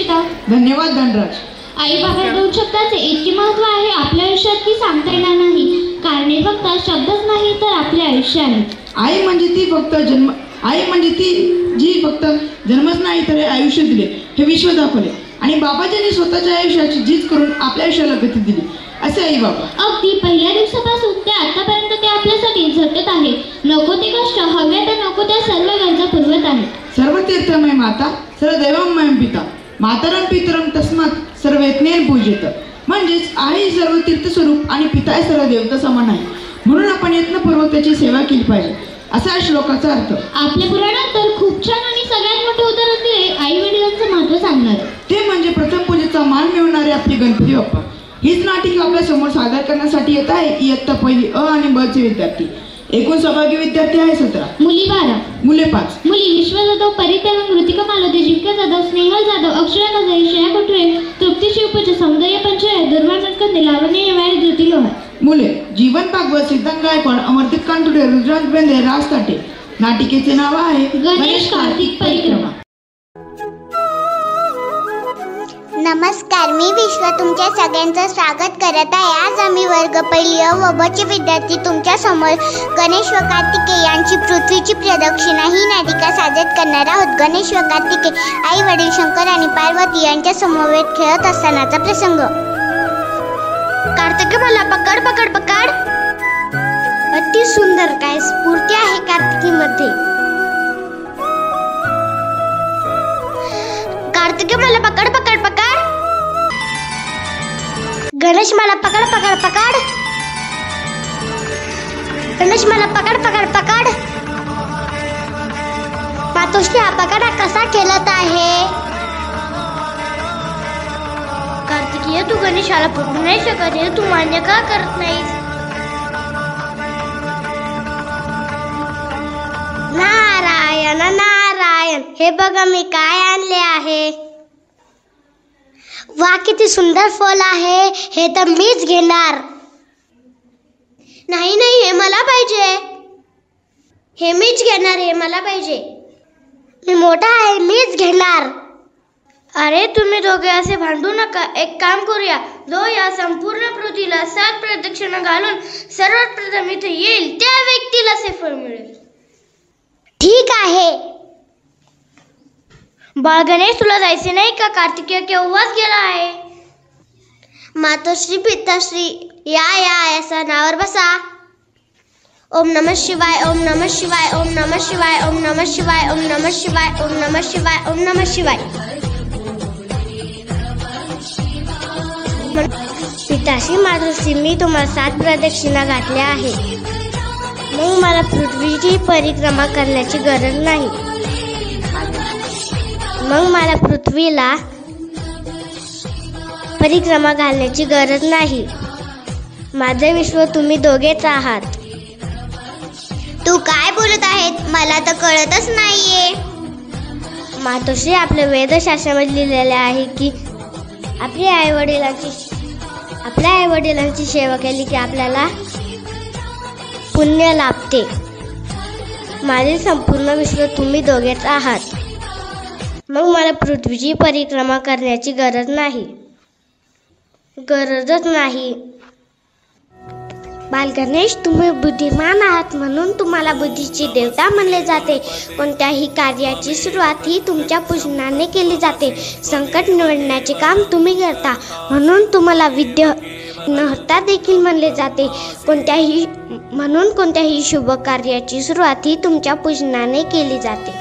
इच्छिता? धन्यवाद धनराज. आई बाबा दोन शब्दाचे इतके महत्त्व आहे आपल्या आयुष्यात की सांगता येणार नाही. कारणे फक्त शब्दच नाही तर आपले आयुष्य आहे. आई म्हणजे ती जी फक्त जन्मच नाही तर आयुष्य दिले, हे विश्व दाखवले. आणि बाबाजींनी स्वतःच्या आयुष्याची झीज करून आपल्या आयुष्याला गती दिली. असे आई बाबा. अगदी पहिल्या दिवसापासून ते आतापर्यंत ते आपल्यासाठी झटत आहे. नको ते कष्ट हव्या तर नको त्या सर्व गरजा पुरवत आहेत. सर्व तीर्थमय माता सर्वदैवमय पिता मातरम पितरम तस्मात सर्वयज्ञेन पूजित. म्हणजेच आई सर्व तीर्थस्वरूप आणि पिता सर्व देवता समान आहे. म्हणून आपण यत्नपूर्वक त्याची सेवा केली पाहिजे, असा श्लोकाचा अर्थ. आपल्या पुराणात तर खूप छान आणि सगळ्यात मोठे उदाहरण दिले आई वडिलांचं महत्त्व सांगणार. ते म्हणजे प्रथम पूजेचा मान मिळवणारे आपले गणपती बाप्पा. हीच नाटिका आपल्या समोर सादर करण्यासाठी येत आहे इयत्ता पहिली अ आणि ब चे विद्यार्थी. एकूण सहभागी विद्यार्थी आहे 17. मुली 12, मुले 5. मुली विश्व जाधव, परित्याग, कृतिका मालती, जिंका जाधव, स्नेहल जाधव, अक्षरा कजाई, श्रेया कोठरे, तृप्ती शिवपूजा, सौंदर्य पंचायत, दुर्वा नटकंदे, लावण्य येवाडी, ज्योती लोहार. मुले जीवन भागवत, सिद्धांत गायकवाड, अमरदीप कानटुडे, रुद्रांत बेंद्रे, राज ताटे. नाटिकेचे नाव आहे गणेश कार्तिक परिक्रमा. नमस्कार, मी विश्व तुमच्या सगळ्यांचं स्वागत करत आहे. आज आम्ही वर्ग पहिली अ व ब चे विद्यार्थी तुमच्या समोर गणेश व कार्तिकेय यांची पृथ्वीची प्रदक्षिणा ही नाटिका सादर करणार आहोत. गणेश व कार्तिकेय आई वडील शंकर आणि पार्वती यांच्या समवेत खेळत असतानाचा प्रसंग. कार्तिकेय मला पकड पकड पकड. अति सुंदर काय स्फूर्ती आहे कार्तिकीमध्ये. कार्तिकेय मला पकड पकड पकड. गणेश मला पकड पकड पकड. गणेश मला पकड पकड पकड. मातोश्री हा पकडा कसा खेळत आहे. कार्तिकेय तू गणेशाला पकडू नाही शकत, हे तू मान्य का करत नाहीस. नारायण नारायण, हे बघा मी काय आणले आहे. वा किती सुंदर फळ आहे, हे तर मीच घेणार. नाही नाही, हे मला पाहिजे. हे मीच घेणार, हे मला पाहिजे. मी मोठा आहे, मीच घेणार. अरे तुम्ही दोघे असे भांडू नका. एक काम करूया, जो या संपूर्ण पृथ्वीला 7 प्रदक्षिणा घालून सर्वात प्रथम इथे येईल त्या व्यक्तीला हे फळ मिळेल. ठीक आहे. बाळ गणेश, तुला जायचे नाही का? कार्तिकेय केव्हाच गेला आहे. मातोश्री पिताश्री या या सणावर बसा. ओम नमः शिवाय, ओम नमः शिवाय, ओम नमः शिवाय, ओम नमः शिवाय, ओम नमः शिवाय, ओम नमः शिवाय, ओम नमः शिवाय. पिताश्री मातोश्री, मी तुम्हाला 7 प्रदक्षिणा घातल्या आहे. मग मला पृथ्वीची परिक्रमा करण्याची गरज नाही. मग मला पृथ्वीला परिक्रमा घालण्याची गरज नाही. माझे विश्व तुम्ही दोघेच आहात. तू काय बोलत आहेत, मला तर कळतच नाहीये. मातोश्री, आपल्या वेदशास्त्रामध्ये लिहिलेले आहे की आपल्या आई वडिलांची सेवा केली की आपल्याला पुण्य लाभते. माझे संपूर्ण विश्व तुम्ही दोघेच आहात. मग मला पृथ्वीची परिक्रमा करण्याची गरजच नाही. बालगणेश, तुम्ही बुद्धिमान आहात म्हणून तुम्हाला बुद्धीची देवता म्हणले जाते. कोणत्याही कार्याची सुरुवात ही तुमच्या पूजनाने केली जाते. संकट निवडण्याचे काम तुम्ही करता म्हणून तुम्हाला विघ्नहर्ता देखील म्हणले जाते. कोणत्याही शुभ कार्याची सुरुवात ही तुमच्या पूजनाने केली जाते.